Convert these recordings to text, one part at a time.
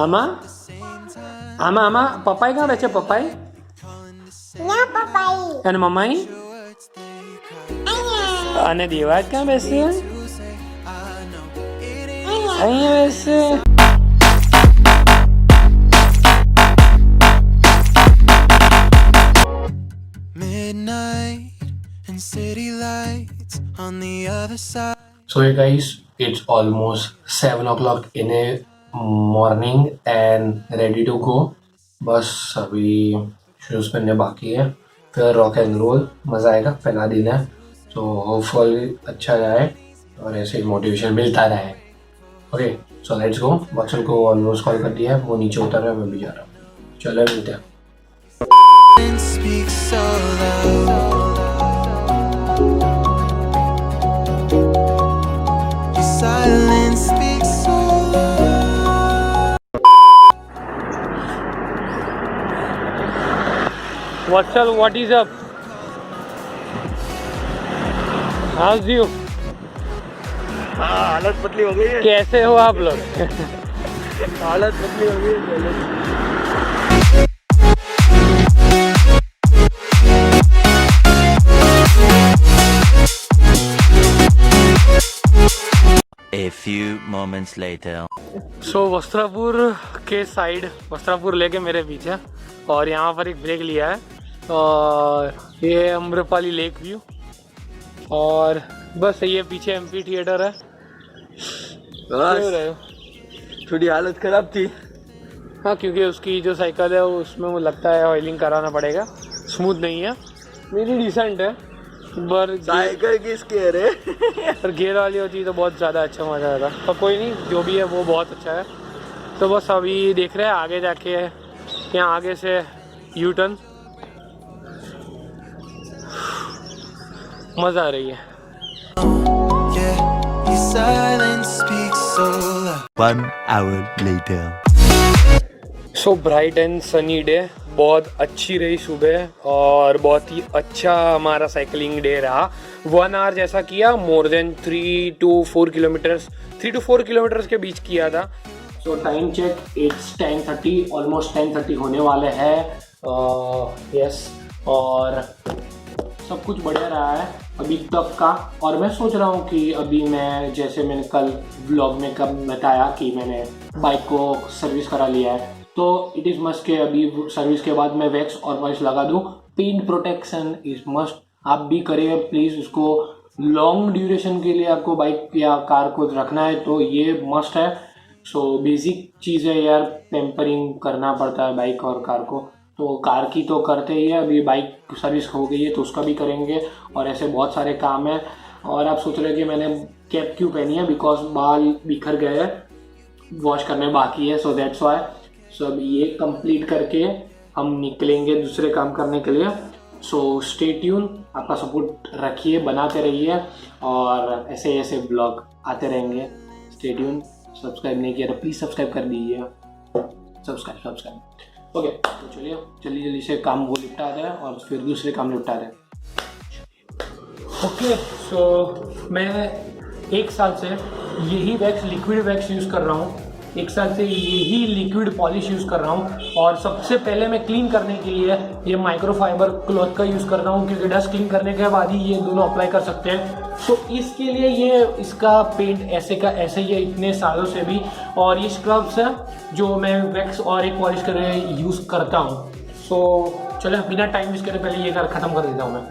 આમાં આમાં આમાં પપ્પાઈ ક્યાં રહે છે? પપ્પાઈ અને મમ્માઈ અને દેવાજ ક્યાં બેસે? અહીંયા બેસે. So hey guys, it's almost 7 o'clock in the morning and ready to go. बस अभी शूज़ पहनने बाकी है, फिर रॉक एंड रोल. मज़ा आएगा, पहला दिन है तो होपफुली अच्छा जाए और ऐसे मोटिवेशन मिलता रहे. Okay so let's go. Bachchan को ऑलमोस्ट कॉल कर दिया है, वो नीचे उतर रहा है, मैं भी जा रहा हूँ. चलो मिलते हैं. What's up? What is up? How's you? हाँ हालत पतली हो गई है. कैसे हो आप लोग? हालत पतली हो गई है. A few moments later. So Vastrapur के साइड, वस्त्रापुर लेके मेरे पीछे, और यहाँ पर एक ब्रेक लिया है और ये अम्रपाली लेक व्यू, और बस ये पीछे एमपी थिएटर है. थोड़ी हालत खराब थी. हाँ क्योंकि उसकी जो साइकिल है उसमें वो लगता है ऑयलिंग कराना पड़ेगा, स्मूथ नहीं है. मेरी डिसेंट है पर साइकिल किसकी है रे? पर गियर वाली होती तो बहुत ज़्यादा अच्छा मज़ा आता. पर कोई नहीं, जो भी है वो बहुत अच्छा है. तो बस अभी देख रहे हैं आगे जाके, यहाँ आगे से यू टर्न. मज़ा आ रही है. 1 hour later. So bright and sunny day. बहुत अच्छी रही सुबह और बहुत ही अच्छा हमारा साइकिलिंग डे रहा. 1 आवर जैसा किया, मोर देन 3 to 4 किलोमीटर्स के बीच किया था. So time check, it's 10:30, almost 10:30 होने वाले हैं. यस, और सब कुछ बढ़िया रहा है अभी तक का. और मैं सोच रहा हूँ कि अभी मैं, जैसे मैंने कल व्लॉग में कब बताया कि मैंने बाइक को सर्विस करा लिया है, तो इट इज़ मस्ट के अभी सर्विस के बाद मैं वैक्स और पॉलिश लगा दूँ. Paint protection is must. आप भी करिए प्लीज़. उसको लॉन्ग ड्यूरेशन के लिए आपको बाइक या कार को रखना है तो ये मस्ट है. सो बेसिक चीज़ है यार, पेम्परिंग करना पड़ता है बाइक और कार को. तो कार की तो करते ही है, अभी बाइक सर्विस हो गई है तो उसका भी करेंगे, और ऐसे बहुत सारे काम हैं. और आप सोच रहे हैं कि मैंने कैप क्यों पहनी है, बिकॉज बाल बिखर गए हैं, वॉश करने बाकी है, सो दैट्स वाई. सो अब ये कंप्लीट करके हम निकलेंगे दूसरे काम करने के लिए. सो स्टे ट्यून, आपका सपोर्ट रखिए, बनाते रहिए, और ऐसे ऐसे ब्लॉग आते रहेंगे. Stay tune. सब्सक्राइब नहीं किया तो प्लीज़ सब्सक्राइब कर दीजिए. सब्सक्राइब. ओके तो चलिए जल्दी से काम वो निपटाते हैं और फिर दूसरे काम निपटाते हैं. ओके सो मैं 1 साल से यही वैक्स, लिक्विड वैक्स यूज़ कर रहा हूँ. 1 साल से यही लिक्विड पॉलिश यूज़ कर रहा हूँ. और सबसे पहले मैं क्लीन करने के लिए ये माइक्रोफाइबर क्लॉथ का यूज़ कर रहा हूँ, क्योंकि डस्ट क्लीन करने के बाद ही ये दोनों अप्लाई कर सकते हैं. तो इसके लिए ये, इसका पेंट ऐसे का ऐसे ही है इतने सालों से भी. और ये स्क्रब्स है जो मैं वैक्स और एक पॉलिश कर यूज़ करता हूँ. सो चलो बिना टाइम वेस्ट करे पहले ये कर ख़त्म कर देता हूँ मैं.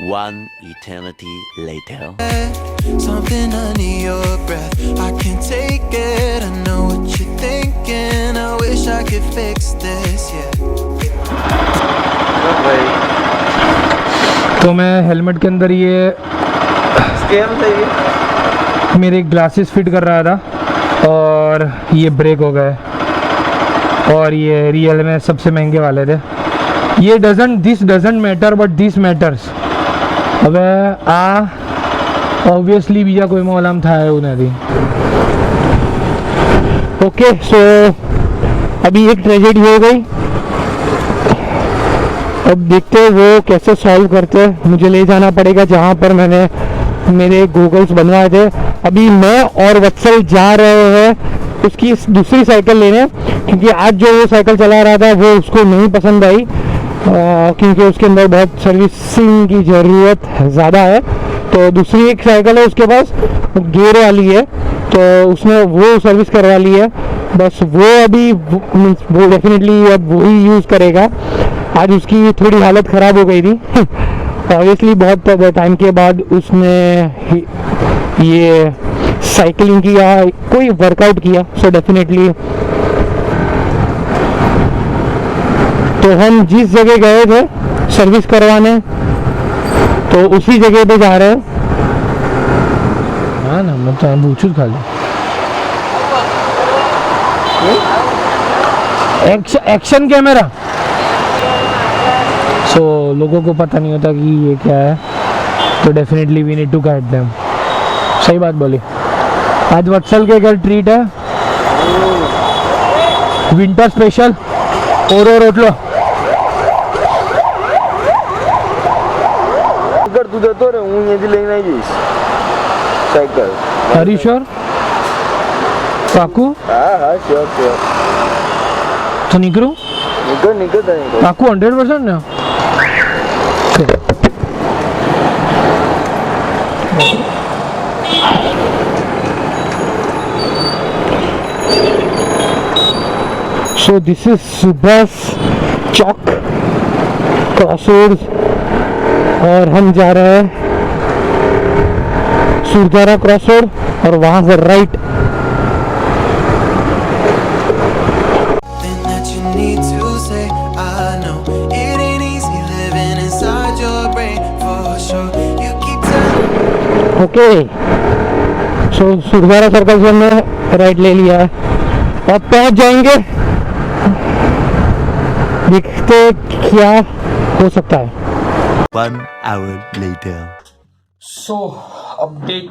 One eternity later. Something under your breath, I can't take it. I know what you're thinking. I wish I could fix this, yeah. तो मैं हेलमेट के अंदर ये स्कैम था ये. मेरे ग्लासेस फिट कर रहा था और ये ब्रेक हो गए, और ये रियल में सबसे महंगे वाले थे. ये this doesn't matter but this matters. अबे ऑब्वियसली बीजा कोई मोलम था उन्हें दी. ओके सो अभी एक ट्रेजेडी हो गई. अब देखते हैं वो कैसे सॉल्व करते हैं। मुझे ले जाना पड़ेगा जहाँ पर मैंने मेरे गूगल्स बनवाए थे। अभी मैं और वत्सल जा रहे हैं उसकी दूसरी साइकिल लेने, क्योंकि आज जो वो साइकिल चला रहा था वो उसको नहीं पसंद आई, क्योंकि उसके अंदर बहुत सर्विसिंग की ज़रूरत ज़्यादा है। तो दूसरी एक साइकिल है उसके पास, गियर वाली है, तो उसने वो सर्विस करवा ली है। बस वो अभी वो डेफिनेटली अब वही यूज़ करेगा। आज उसकी थोड़ी हालत ख़राब हो गई थी ऑब्वियसली बहुत टाइम के बाद उसने ये साइकिलिंग किया, कोई वर्कआउट किया, सो डेफिनेटली। तो हम जिस जगह गए थे सर्विस करवाने, तो उसी जगह पे जा रहे हैं। हाँ ना, मैं तो पूछू खाली एक्शन कैमरा। सो लोगों को पता नहीं होता कि ये क्या है, तो definitely we need to guide them. सही बात बोली। आज वत्सल के घर ट्रीट है, विंटर स्पेशल। और उठ लो। અગર તું જતો રે હું અહીંયાથી લઈને આવી જઈશ સાયકલ. Are you sure? પાકુ? હા હા શ્યોર. તો નીકળું? નીકળ પાકુ 100% ને? So this is Subhas Chowk crossroads और हम जा रहे हैं सुरधारा क्रॉसरोड और वहां से right. Then that you need to say, I know it ain't easy living inside your brain for sure. You keep telling okay, so Surdhara circle से हमने राइट ले लिया है, अब पहुंच जाएंगे। देखते क्या हो सकता है। 1 hour later. सो अपडेट,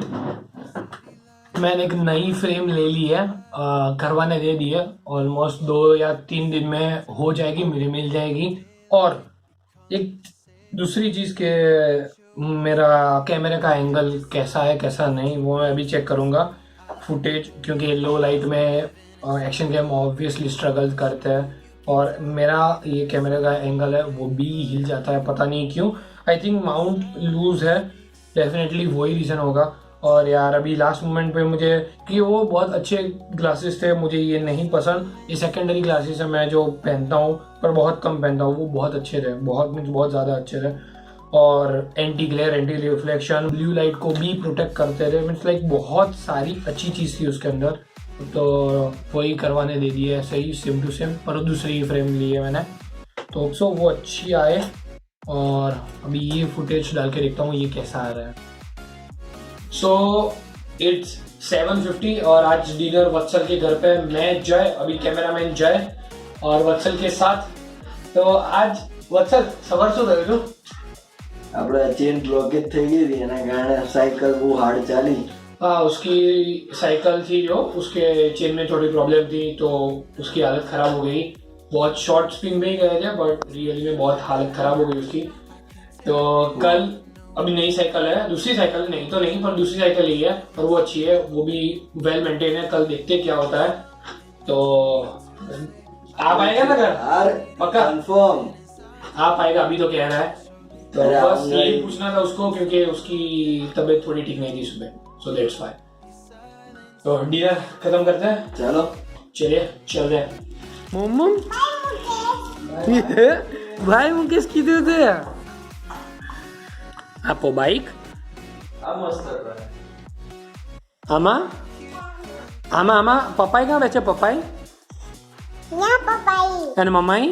मैंने एक नई फ्रेम ले ली है, करवाने दे दी है। ऑलमोस्ट 2 या 3 दिन में हो जाएगी, मेरी मिल जाएगी। और एक दूसरी चीज़ के मेरा कैमरे का एंगल कैसा है कैसा नहीं वो मैं अभी चेक करूँगा फुटेज, क्योंकि लो लाइट में एक्शन कैम ऑब्वियसली स्ट्रगल करते हैं और मेरा ये कैमरे का एंगल है वो भी हिल जाता है, पता नहीं क्यों। आई थिंक माउंट लूज है, डेफिनेटली वही रीज़न होगा। और यार अभी लास्ट मोमेंट पे मुझे, कि वो बहुत अच्छे ग्लासेस थे, मुझे ये नहीं पसंद। ये सेकेंडरी ग्लासेस है, मैं जो पहनता हूँ पर बहुत कम पहनता हूँ, वो बहुत अच्छे रहे, बहुत ज़्यादा अच्छे रहे। और anti glare, anti reflection, blue light को भी प्रोटेक्ट करते थे। मीन्स लाइक बहुत सारी अच्छी चीज़ थी उसके अंदर, तो वही करवाने दे दी है, सही सेम टू सेम। पर दूसरी फ्रेम ली है मैंने, तो सो वो अच्छी आए। और अभी ये फुटेज डाल के देखता हूँ ये कैसा आ रहा है। सो इट्स 7:50 और आज डिनर वत्सल के घर पे, मैं जय, अभी कैमरामैन जय और वत्सल के साथ। तो आज वत्सल सवार શું થયું હતું? આપણે ચેન બ્લોકેજ થઈ ગઈ હતી એના કારણે સાયકલ બહુ હાર્ડ ચાલી। हाँ, उसकी साइकिल थी जो, उसके चेन में थोड़ी प्रॉब्लम थी, तो उसकी हालत ख़राब हो गई। बहुत शॉर्ट स्पिन में ही गए थे, बट रियली में बहुत हालत ख़राब हो गई उसकी। तो कल अभी नई साइकिल है, दूसरी साइकिल नहीं तो नहीं, पर दूसरी साइकिल ली है और वो अच्छी है, वो भी वेल मेंटेन है। कल देखते क्या होता है। तो आप आएगा ना घर? यार पक्का कंफर्म आप आएगा, अभी तो कह रहा है। तो अरे बस आऊंगा यही ही। पूछना था उसको, क्योंकि उसकी तबीयत थोड़ी ठीक नहीं थी सुबह, सो दैट्स व्हाई। तो डिनर खत्म करते हैं, ચાલો चलिए चल रहे हैं। મમ્મમ ભાઈ મુકેશ કીધું તે આપો બાઈક આ મસ્ત આમાં આમાં આમાં પપ્પાઈ ક્યાં બેસે? પપ્પાઈ અને મમ્માઈ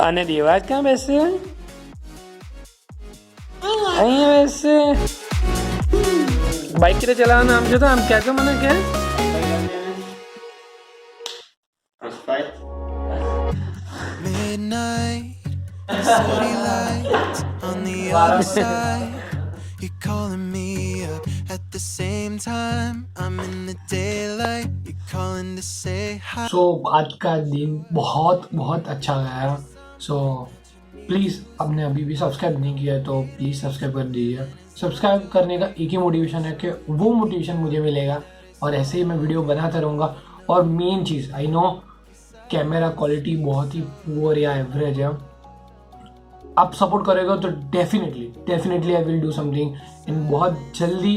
અને દેવાજ ક્યાં બેસે? અહીંયા બેસે। બાઈક કેરે ચલાવવાનું આમ જો તો આમ કહેજો મને કે midnight, city lights on the other side. You're calling me up at the same time. I'm in the daylight. You're calling to say hi. सो आज का दिन बहुत बहुत अच्छा गया। सो प्लीज़ आपने अभी भी सब्सक्राइब नहीं किया है तो प्लीज़ सब्सक्राइब कर दीजिए। सब्सक्राइब करने का एक ही मोटिवेशन है कि वो मोटिवेशन मुझे मिलेगा और ऐसे ही मैं वीडियो बनाता रहूँगा। और main cheese, I know camera quality बहुत ही पुअर या एवरेज है, आप सपोर्ट करेगा तो definitely I will do something in बहुत जल्दी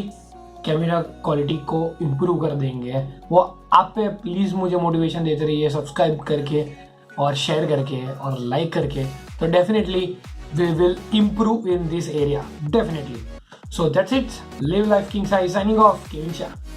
कैमरा क्वालिटी को इम्प्रूव कर देंगे। वो आप पे प्लीज़ मुझे मोटिवेशन देते रहिए सब्सक्राइब करके और शेयर करके और लाइक करके, तो definitely we will improve in this area definitely. So that's it, live life king size, signing off, Kevin Shah.